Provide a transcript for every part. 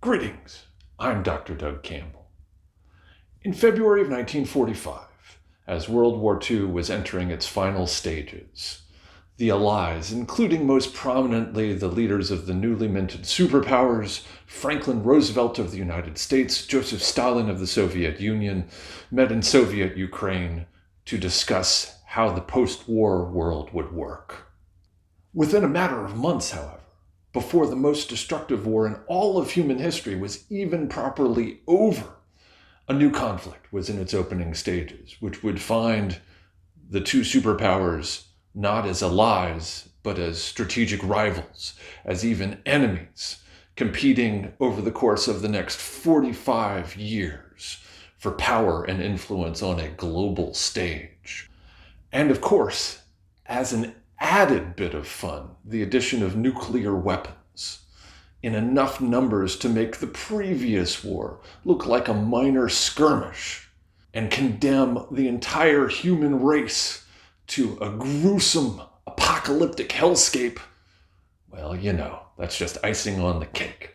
Greetings, I'm Dr. Doug Campbell. In February of 1945, as World War II was entering its final stages, the Allies, including most prominently the leaders of the newly minted superpowers, Franklin Roosevelt of the United States, Joseph Stalin of the Soviet Union, met in Soviet Ukraine to discuss how the post-war world would work. Within a matter of months, however, before the most destructive war in all of human history was even properly over, a new conflict was in its opening stages, which would find the two superpowers not as allies, but as strategic rivals, as even enemies, competing over the course of the next 45 years for power and influence on a global stage. And of course, as an added bit of fun, the addition of nuclear weapons in enough numbers to make the previous war look like a minor skirmish and condemn the entire human race to a gruesome apocalyptic hellscape. Well, you know, that's just icing on the cake.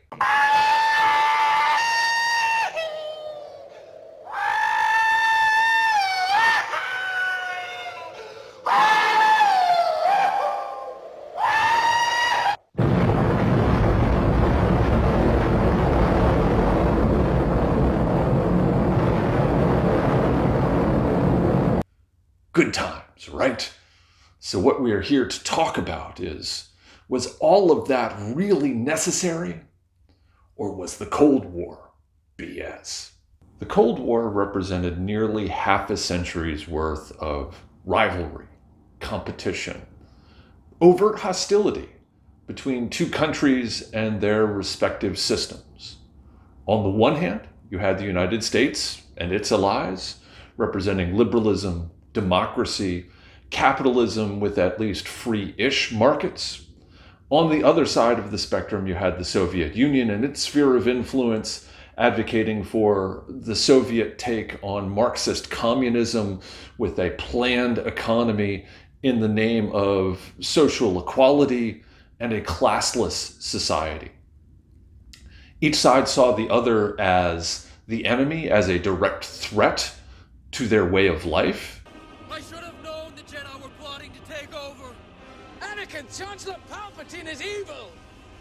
Good times, right? So what we are here to talk about is, was all of that really necessary? Or was the Cold War B.S.? The Cold War represented nearly half a century's worth of rivalry, competition, overt hostility between two countries and their respective systems. On the one hand, you had the United States and its allies representing liberalism, democracy, capitalism with at least free-ish markets. On the other side of the spectrum, you had the Soviet Union and its sphere of influence advocating for the Soviet take on Marxist communism with a planned economy in the name of social equality and a classless society. Each side saw the other as the enemy, as a direct threat to their way of life. I should have known the Jedi were plotting to take over. Anakin, Chancellor Palpatine is evil.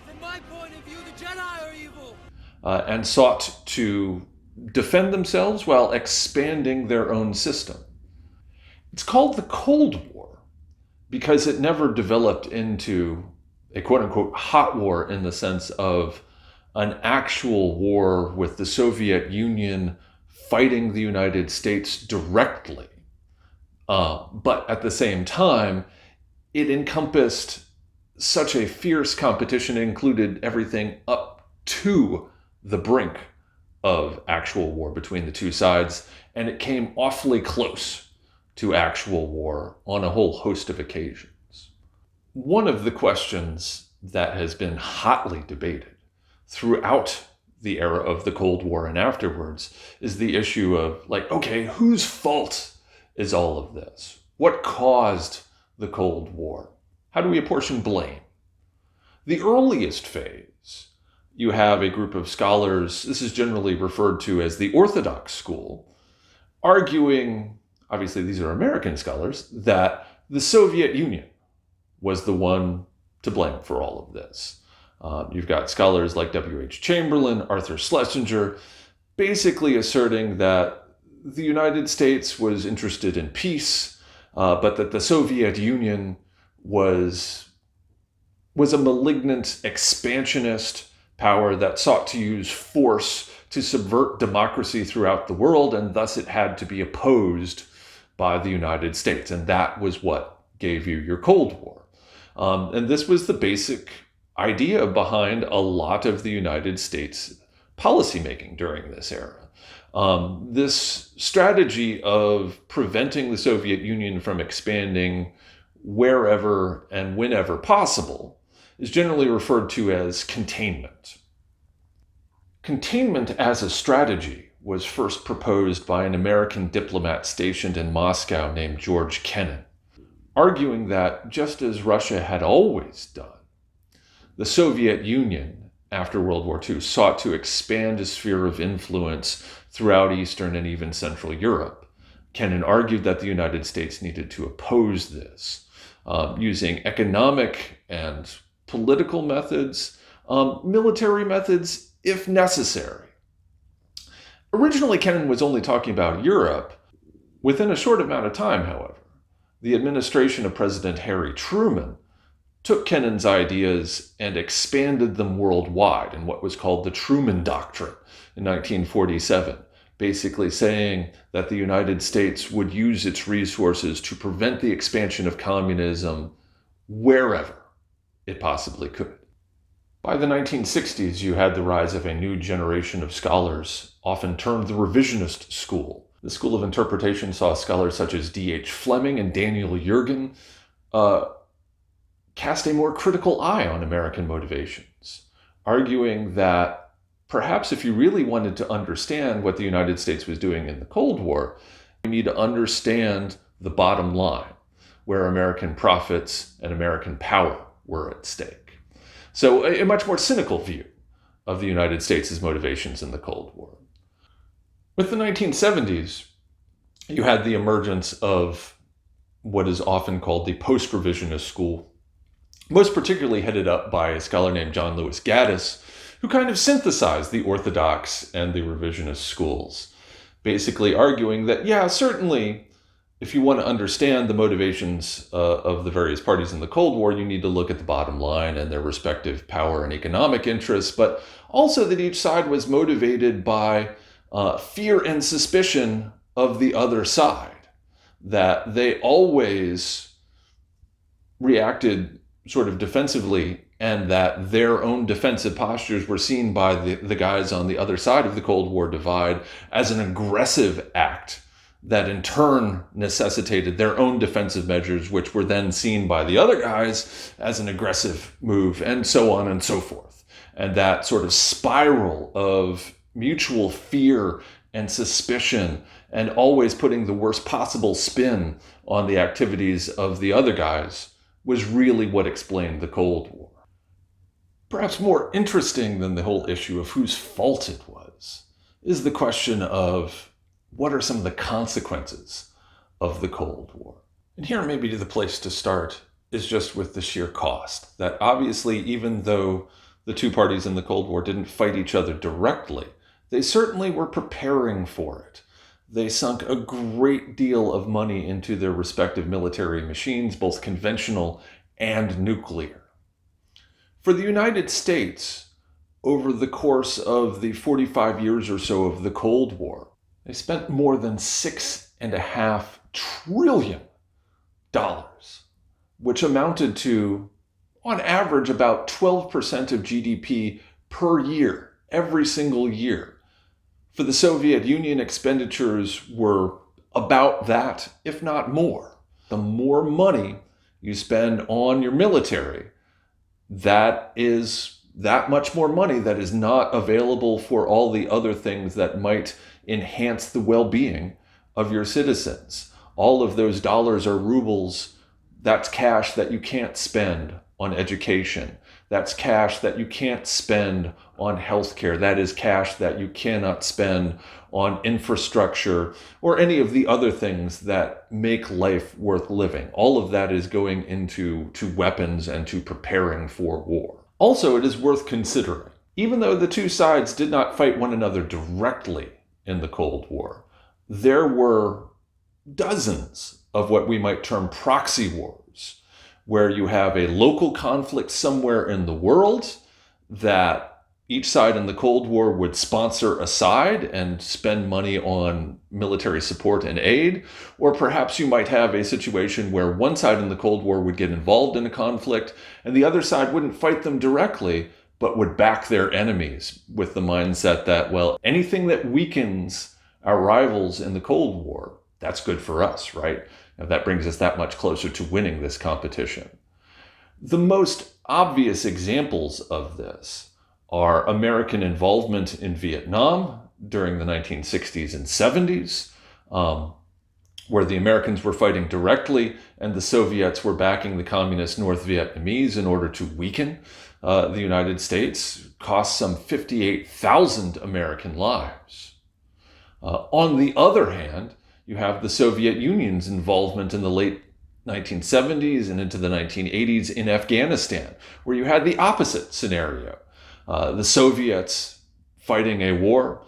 From my point of view, the Jedi are evil. And sought to defend themselves while expanding their own system. It's called the Cold War because it never developed into a quote-unquote hot war in the sense of an actual war with the Soviet Union fighting the United States directly. But at the same time, it encompassed such a fierce competition. It included everything up to the brink of actual war between the two sides, and it came awfully close to actual war on a whole host of occasions. One of the questions that has been hotly debated throughout the era of the Cold War and afterwards is the issue of, like, okay, whose fault is all of this? What caused the Cold War? How do we apportion blame? The earliest phase, you have a group of scholars, this is generally referred to as the Orthodox school, arguing, obviously these are American scholars, that the Soviet Union was the one to blame for all of this. You've got scholars like W.H. Chamberlain, Arthur Schlesinger, basically asserting that the United States was interested in peace, but that the Soviet Union was a malignant expansionist power that sought to use force to subvert democracy throughout the world, and thus it had to be opposed by the United States. And that was what gave you your Cold War. And this was the basic idea behind a lot of the United States policymaking during this era. This strategy of preventing the Soviet Union from expanding wherever and whenever possible is generally referred to as containment. Containment as a strategy was first proposed by an American diplomat stationed in Moscow named George Kennan, arguing that just as Russia had always done, the Soviet Union after World War II sought to expand his sphere of influence throughout Eastern and even Central Europe. Kennan argued that the United States needed to oppose this, using economic and political methods, military methods if necessary. Originally, Kennan was only talking about Europe. Within a short amount of time, however, the administration of President Harry Truman took Kennan's ideas and expanded them worldwide in what was called the Truman Doctrine in 1947, basically saying that the United States would use its resources to prevent the expansion of communism wherever it possibly could. By the 1960s, you had the rise of a new generation of scholars, often termed the Revisionist school. The school of interpretation saw scholars such as D.H. Fleming and Daniel Yergin cast a more critical eye on American motivations, arguing that perhaps if you really wanted to understand what the United States was doing in the Cold War, you need to understand the bottom line, where American profits and American power were at stake. So a much more cynical view of the United States' motivations in the Cold War. With the 1970s, you had the emergence of what is often called the post-revisionist school, most particularly headed up by a scholar named John Lewis Gaddis, who kind of synthesized the Orthodox and the revisionist schools, basically arguing that, yeah, certainly, if you want to understand the motivations of the various parties in the Cold War, you need to look at the bottom line and their respective power and economic interests, but also that each side was motivated by fear and suspicion of the other side, that they always reacted sort of defensively, and that their own defensive postures were seen by the guys on the other side of the Cold War divide as an aggressive act that in turn necessitated their own defensive measures, which were then seen by the other guys as an aggressive move, and so on and so forth. And that sort of spiral of mutual fear and suspicion, and always putting the worst possible spin on the activities of the other guys, was really what explained the Cold War. Perhaps more interesting than the whole issue of whose fault it was is the question of what are some of the consequences of the Cold War. And here maybe the place to start is just with the sheer cost. That obviously, even though the two parties in the Cold War didn't fight each other directly, they certainly were preparing for it. They sunk a great deal of money into their respective military machines, both conventional and nuclear. For the United States, over the course of the 45 years or so of the Cold War, they spent more than $6.5 trillion, which amounted to, on average, about 12% of GDP per year, every single year. For the Soviet Union, expenditures were about that, if not more. The more money you spend on your military, that is that much more money that is not available for all the other things that might enhance the well-being of your citizens. All of those dollars or rubles, that's cash that you can't spend on education. That's cash that you can't spend on healthcare. That is cash that you cannot spend on infrastructure or any of the other things that make life worth living. All of that is going into weapons and to preparing for war. Also, it is worth considering, even though the two sides did not fight one another directly in the Cold War, there were dozens of what we might term proxy wars, where you have a local conflict somewhere in the world that each side in the Cold War would sponsor a side and spend money on military support and aid. Or perhaps you might have a situation where one side in the Cold War would get involved in a conflict and the other side wouldn't fight them directly, but would back their enemies with the mindset that, well, anything that weakens our rivals in the Cold War, that's good for us, right? Now, that brings us that much closer to winning this competition. The most obvious examples of this are American involvement in Vietnam during the 1960s and 70s, where the Americans were fighting directly and the Soviets were backing the communist North Vietnamese in order to weaken the United States, cost some 58,000 American lives. On the other hand, you have the Soviet Union's involvement in the late 1970s and into the 1980s in Afghanistan, where you had the opposite scenario. The Soviets fighting a war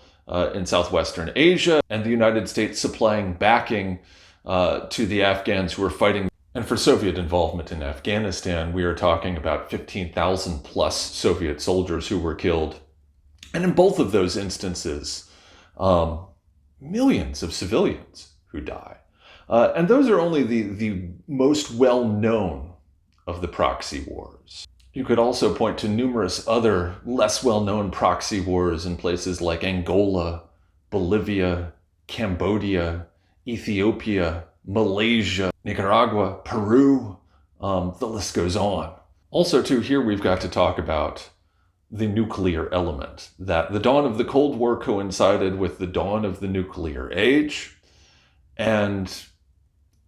in southwestern Asia, and the United States supplying backing to the Afghans who were fighting. And for Soviet involvement in Afghanistan, we are talking about 15,000 plus Soviet soldiers who were killed. And in both of those instances, millions of civilians who die. And those are only the most well-known of the proxy wars. You could also point to numerous other less well-known proxy wars in places like Angola, Bolivia, Cambodia, Ethiopia, Malaysia, Nicaragua, Peru. The list goes on. Also, too, here we've got to talk about the nuclear element, that the dawn of the Cold War coincided with the dawn of the nuclear age. And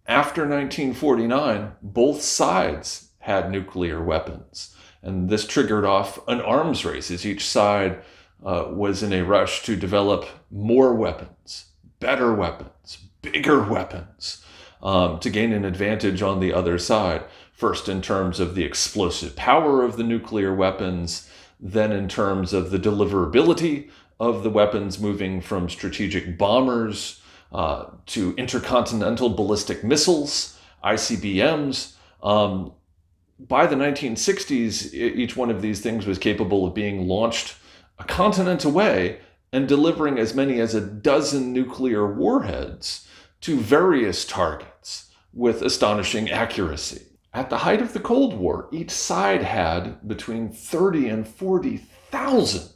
after 1949, both sides had nuclear weapons. And this triggered off an arms race as each side was in a rush to develop more weapons, better weapons, bigger weapons, to gain an advantage on the other side. First in terms of the explosive power of the nuclear weapons, then in terms of the deliverability of the weapons, moving from strategic bombers to intercontinental ballistic missiles, ICBMs. By the 1960s, each one of these things was capable of being launched a continent away and delivering as many as a dozen nuclear warheads to various targets with astonishing accuracy. At the height of the Cold War, each side had between 30 and 40,000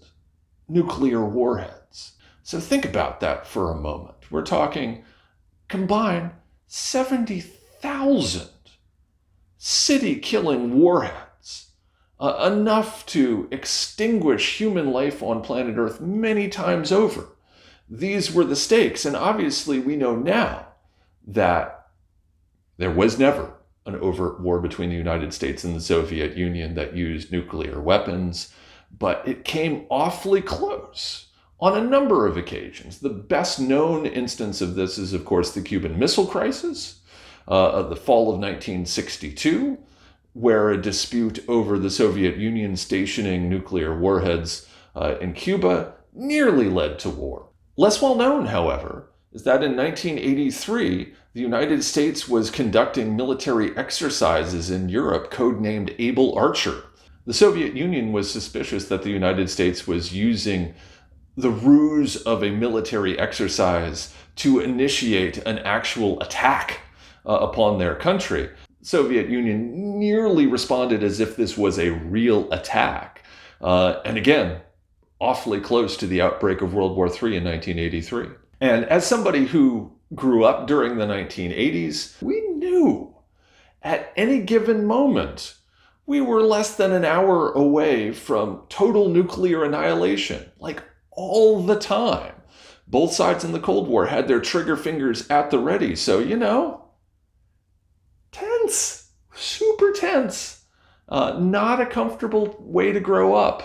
nuclear warheads. So think about that for a moment. We're talking combined 70,000 city-killing warheads, enough to extinguish human life on planet Earth many times over. These were the stakes, and obviously we know now that there was never an overt war between the United States and the Soviet Union that used nuclear weapons, but it came awfully close on a number of occasions. The best known instance of this is, of course, the Cuban Missile Crisis of the fall of 1962, where a dispute over the Soviet Union stationing nuclear warheads in Cuba nearly led to war. Less well known, however, is that in 1983, the United States was conducting military exercises in Europe codenamed Able Archer. The Soviet Union was suspicious that the United States was using the ruse of a military exercise to initiate an actual attack upon their country. The Soviet Union nearly responded as if this was a real attack. And again, awfully close to the outbreak of World War III in 1983. And as somebody who grew up during the 1980s, we knew at any given moment we were less than an hour away from total nuclear annihilation, like all the time. Both sides in the Cold War had their trigger fingers at the ready. So, tense, super tense. Not a comfortable way to grow up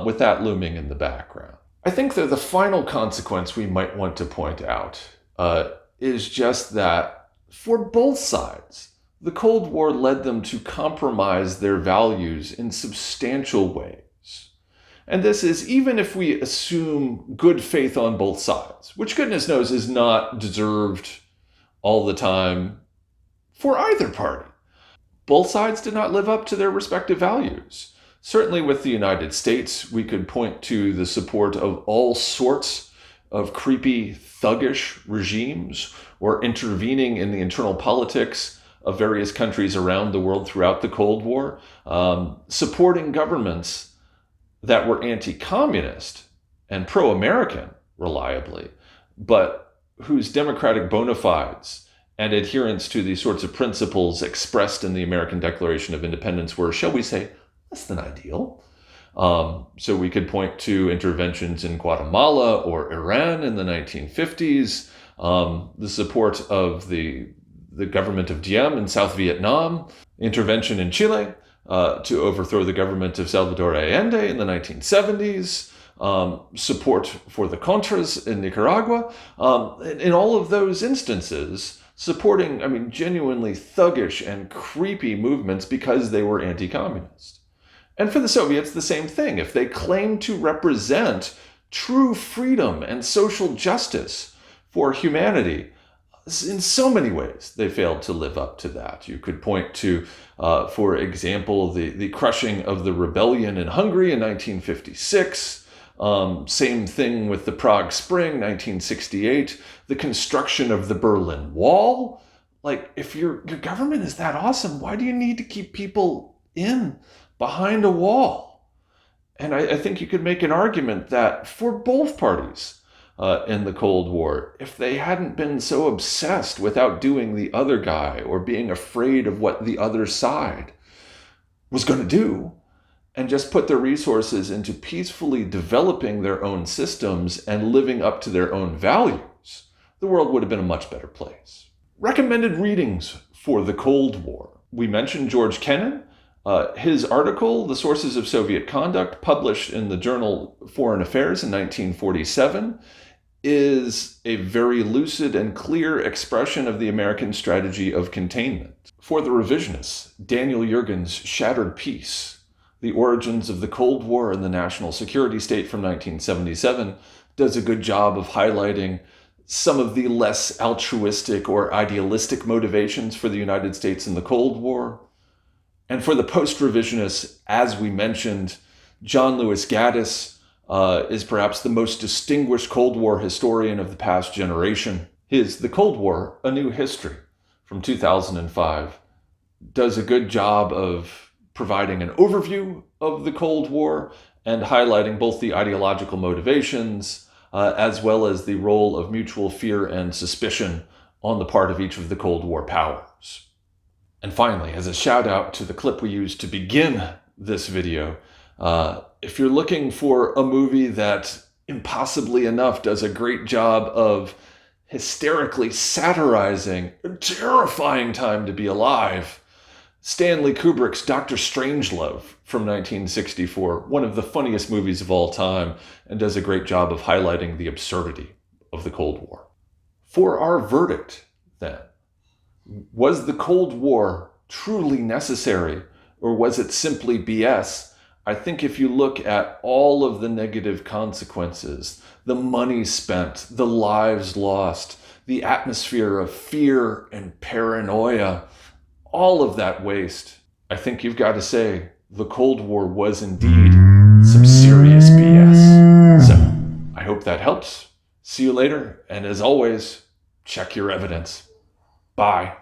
with that looming in the background. I think that the final consequence we might want to point out is just that for both sides, the Cold War led them to compromise their values in substantial ways. And this is even if we assume good faith on both sides, which goodness knows is not deserved all the time for either party. Both sides did not live up to their respective values. Certainly with the United States, we could point to the support of all sorts of creepy, thuggish regimes or intervening in the internal politics of various countries around the world throughout the Cold War, supporting governments that were anti-communist and pro-American, reliably, but whose democratic bona fides and adherence to the sorts of principles expressed in the American Declaration of Independence were, shall we say, less than ideal. So we could point to interventions in Guatemala or Iran in the 1950s, the support of the government of Diem in South Vietnam, intervention in Chile to overthrow the government of Salvador Allende in the 1970s, support for the Contras in Nicaragua. In all of those instances, supporting, genuinely thuggish and creepy movements because they were anti-communist. And for the Soviets, the same thing. If they claimed to represent true freedom and social justice for humanity, in so many ways, they failed to live up to that. You could point to, for example, the crushing of the rebellion in Hungary in 1956. Same thing with the Prague Spring, 1968. The construction of the Berlin Wall. Like, if your government is that awesome, why do you need to keep people in behind a wall? And I think you could make an argument that for both parties in the Cold War, if they hadn't been so obsessed with outdoing the other guy or being afraid of what the other side was going to do, and just put their resources into peacefully developing their own systems and living up to their own values, the world would have been a much better place. Recommended readings for the Cold War. We mentioned George Kennan. His article, The Sources of Soviet Conduct, published in the journal Foreign Affairs in 1947, is a very lucid and clear expression of the American strategy of containment. For the revisionists, Daniel Yergin's Shattered Peace, The Origins of the Cold War and the National Security State from 1977, does a good job of highlighting some of the less altruistic or idealistic motivations for the United States in the Cold War. And for the post-revisionists, as we mentioned, John Lewis Gaddis is perhaps the most distinguished Cold War historian of the past generation. His The Cold War, A New History from 2005 does a good job of providing an overview of the Cold War and highlighting both the ideological motivations as well as the role of mutual fear and suspicion on the part of each of the Cold War powers. And finally, as a shout out to the clip we used to begin this video, if you're looking for a movie that impossibly enough does a great job of hysterically satirizing a terrifying time to be alive, Stanley Kubrick's Dr. Strangelove from 1964, one of the funniest movies of all time, and does a great job of highlighting the absurdity of the Cold War. For our verdict, then, was the Cold War truly necessary, or was it simply BS? I think if you look at all of the negative consequences, the money spent, the lives lost, the atmosphere of fear and paranoia, all of that waste, I think you've got to say the Cold War was indeed some serious BS. So I hope that helps. See you later. And as always, check your evidence. Bye.